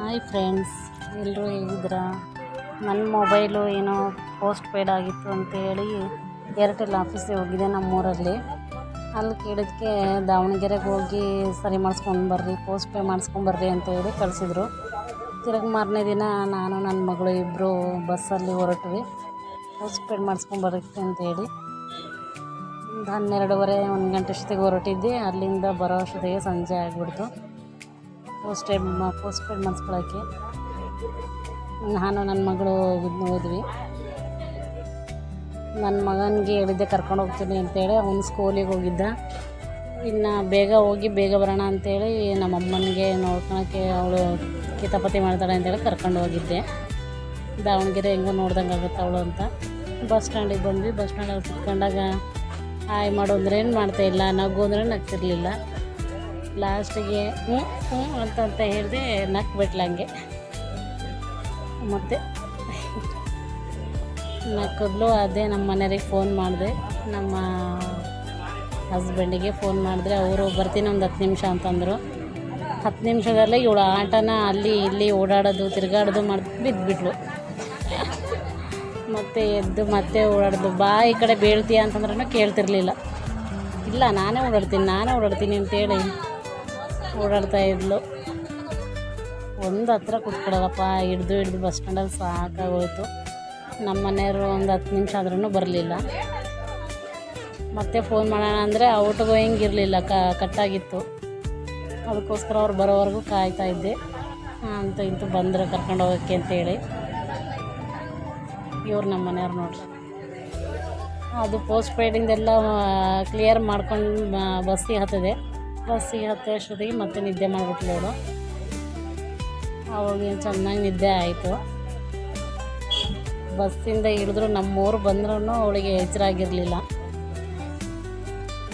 Hi friends, ಎಲ್ಲರೂ ಹೇಗಿದ್ದೀರಾ? ನನ್ನ ಮೊಬೈಲು ಏನೋ ಪೋಸ್ಟ್ ಪೇಯ್ಡ್ ಆಗಿತ್ತು ಅಂತೇಳಿ ಏರ್ಟೆಲ್ ಆಫೀಸಿಗೆ ಹೋಗಿದ್ದೆ ನಮ್ಮೂರಲ್ಲಿ. ಅಲ್ಲಿ ಕೇಳಿದ್ದಕ್ಕೆ ದಾವಣಗೆರೆಗೆ ಹೋಗಿ ಸರಿ ಮಾಡಿಸ್ಕೊಂಡು ಬರ್ರಿ, ಪೋಸ್ಟ್ ಪೇ ಮಾಡಿಸ್ಕೊಂಬರ್ರಿ ಅಂತೇಳಿ ಕಳಿಸಿದ್ರು. ತಿರುಗಿ ಮಾರನೇ ದಿನ ನಾನು ನನ್ನ ಮಗಳು ಇಬ್ಬರು ಬಸ್ಸಲ್ಲಿ ಹೊರಟ್ವಿ ಪೋಸ್ಟ್ ಪೇಯ್ಡ್ ಮಾಡಿಸ್ಕೊಂಬರಕ್ಕೆ ಅಂತೇಳಿ. ಒಂದು 12:30 1 ಗಂಟೆ ಅಷ್ಟೊತ್ತಿಗೆ ಹೊರಟಿದ್ದೆ. ಅಲ್ಲಿಂದ ಬರೋ ಅಷ್ಟೊತ್ತಿಗೆ ಸಂಜೆ ಆಗಿಬಿಡ್ತು. ಪೋಸ್ಟ್ ಪೇಯ್ಡ್ ಮಾಡಿಸ್ಕೊಳ್ಳೋಕ್ಕೆ ನಾನು ನನ್ನ ಮಗಳು ಹೋದ್ವಿ. ನನ್ನ ಮಗನಿಗೆ ಹೇಳಿದ್ದೆ ಕರ್ಕೊಂಡು ಹೋಗ್ತೀನಿ ಅಂತೇಳಿ. ಅವನು ಸ್ಕೂಲಿಗೆ ಹೋಗಿದ್ದ. ಇನ್ನು ಬೇಗ ಹೋಗಿ ಬೇಗ ಬರೋಣ ಅಂತೇಳಿ ನಮ್ಮಮ್ಮನಿಗೆ ನೋಡ್ಕೊಳಕ್ಕೆ, ಅವಳು ಕಿತಾಪತಿ ಮಾಡ್ತಾಳೆ ಅಂತೇಳಿ ಕರ್ಕೊಂಡು ಹೋಗಿದ್ದೆ. ದಾವಣಗೆರೆ ಹೆಂಗೋ ನೋಡ್ದಂಗೆ ಆಗುತ್ತೆ ಅವಳು ಅಂತ. ಬಸ್ ಸ್ಟ್ಯಾಂಡಿಗೆ ಬಂದ್ವಿ. ಬಸ್ ಸ್ಟ್ಯಾಂಡಲ್ಲಿ ಕುತ್ಕೊಂಡಾಗ ಹಾಯ್ ಮಾಡು ಅಂದ್ರೆ ಏನು ಮಾಡ್ತಾಯಿಲ್ಲ, ನಗು ಅಂದರೆ ನಗ್ತಿರ್ಲಿಲ್ಲ. ಲಾಸ್ಟಿಗೆ ಹ್ಞೂ ಹ್ಞೂ ಅಂತ ಹೇಳಿದೆ, ನಕ್ಬಿಟ್ಲ ಹಂಗೆ. ಮತ್ತು ನಕ್ಕದ್ಲು. ಅದೇ ನಮ್ಮ ಮನೆಯವ್ರಿಗೆ ಫೋನ್ ಮಾಡಿದೆ, ನಮ್ಮ ಹಸ್ಬೆಂಡಿಗೆ ಫೋನ್ ಮಾಡಿದ್ರೆ ಅವರು ಬರ್ತೀನಿ ಒಂದು 10 ನಿಮಿಷ ಅಂತಂದರು. 10 ನಿಮಿಷದಲ್ಲೇ ಇವಳು ಆಟನ ಅಲ್ಲಿ ಇಲ್ಲಿ ಓಡಾಡೋದು ತಿರುಗಾಡೋದು ಬಿದ್ದುಬಿಟ್ಲು. ಮತ್ತು ಎದ್ದು ಮತ್ತೆ ಓಡಾಡೋದು. ಬಾ ಈ ಕಡೆ ಬೀಳ್ತೀಯ ಅಂತಂದ್ರೂ ಕೇಳ್ತಿರ್ಲಿಲ್ಲ. ಇಲ್ಲ ನಾನೇ ಓಡಾಡ್ತೀನಿ ಅಂತೇಳಿ ಓಡಾಡ್ತಾ ಇದ್ಲು. ಒಂದು ಹತ್ರ ಕೂತ್ಕೊಳ್ಳೋದಪ್ಪ, ಹಿಡ್ದು ಬಸ್ ಸ್ಟ್ಯಾಂಡಲ್ಲಿ ಸಾಕಾಗೋಯ್ತು. ನಮ್ಮ ಮನೆಯವರು ಒಂದು 10 ನಿಮಿಷ ಆದ್ರೂ ಬರಲಿಲ್ಲ. ಮತ್ತೆ ಫೋನ್ ಮಾಡೋಣ ಅಂದರೆ ಔಟ್ ಗೋಯಿಂಗ್ ಇರಲಿಲ್ಲ, ಕಟ್ಟಾಗಿತ್ತು. ಅದಕ್ಕೋಸ್ಕರ ಅವ್ರು ಬರೋವರೆಗೂ ಕಾಯ್ತಾಯಿದ್ದೆ. ಅಂತೂ ಇಂತೂ ಬಂದರು ಕರ್ಕೊಂಡು ಹೋಗೋಕ್ಕೆ ಅಂತೇಳಿ. ಇವ್ರು ನಮ್ಮ ಮನೆಯವ್ರು ನೋಡ್ರಿ. ಅದು ಪೋಸ್ಟ್ ಪೇಯ್ಡಿಂದೆಲ್ಲ ಕ್ಲಿಯರ್ ಮಾಡ್ಕೊಂಡು ಬಸ್ಸಿಗೆ ಹತ್ತಿದೆ. ಬಸ್ಸಿಗೆ ಹತ್ತೋ ಅಷ್ಟೊತ್ತಿಗೆ ಮತ್ತೆ ನಿದ್ದೆ ಮಾಡಿಬಿಟ್ಲು ಅವಳು. ಅವಳಿಗೆ ಚೆನ್ನಾಗಿ ನಿದ್ದೆ ಆಯಿತು. ಬಸ್ಸಿಂದ ಇಳಿದ್ರು ನಮ್ಮೂರು ಬಂದ್ರೂ ಅವಳಿಗೆ ಎಚ್ಚರ ಆಗಿರಲಿಲ್ಲ.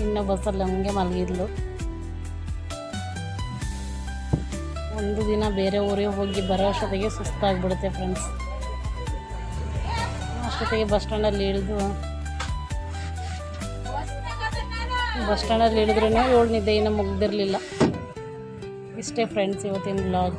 ಇನ್ನು ಬಸ್ಸಲ್ಲಿ ಹಂಗೆ ಮಲಗಿದ್ಲು. ಒಂದು ದಿನ ಬೇರೆ ಊರಿಗೆ ಹೋಗಿ ಬರೋ ಅಷ್ಟೊತ್ತಿಗೆ ಸುಸ್ತಾಗಿಬಿಡುತ್ತೆ ಫ್ರೆಂಡ್ಸ್. ಅಷ್ಟೊತ್ತಿಗೆ ಬಸ್ ಸ್ಟ್ಯಾಂಡಲ್ಲಿ ಇಳಿದ್ರೂ ಇವಳು ನಿದ್ದೆ ಇನ್ನೂ ಮುಗ್ದಿರಲಿಲ್ಲ. ಇಷ್ಟೇ ಫ್ರೆಂಡ್ಸ್ ಇವತ್ತಿನ ವ್ಲಾಗ್.